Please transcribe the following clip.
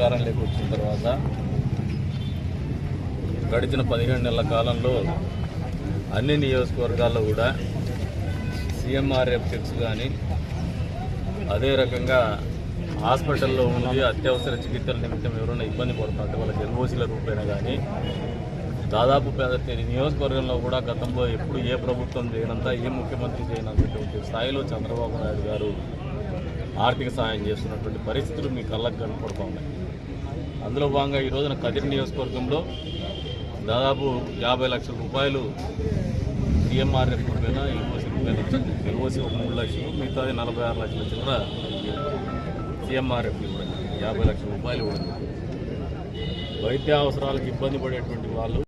అధికారంలోకి వచ్చిన తర్వాత గడిచిన 17 నెలల కాలంలో అన్ని నియోజకవర్గాల్లో కూడా సీఎంఆర్ఎఫ్ చెక్స్ కానీ అదే రకంగా హాస్పిటల్లో ఉండి అత్యవసర చికిత్సల నిమిత్తం ఎవరైనా ఇబ్బంది పడుతుంటే వాళ్ళకి ఎల్ఓసీల రూపేణా కానీ దాదాపు నియోజకవర్గంలో కూడా గతంలో ఎప్పుడు ఏ ప్రభుత్వం చేయనంత ఏ ముఖ్యమంత్రి చేయనంతటువంటి స్థాయిలో చంద్రబాబు నాయుడు గారు ఆర్థిక సాయం చేస్తున్నటువంటి పరిస్థితులు మీ కళ్ళకు కనపడుతూ ఉన్నాయి. అందులో భాగంగా ఈ రోజున కదిరి నియోజకవర్గంలో దాదాపు 50 లక్షల రూపాయలు సీఎంఆర్ఎఫ్ రూపేణా ఎల్ఓసీ రూపేణా ఇచ్చింది. ఎల్ఓసీ ఒక 3 లక్షలు, మిగతాది 46 లక్షల చిల్లర సీఎంఆర్ఎఫ్ ఇవ్వడం, 50 లక్షల రూపాయలు ఇవ్వడం. వైద్య అవసరాలకు ఇబ్బంది పడేటువంటి వాళ్ళు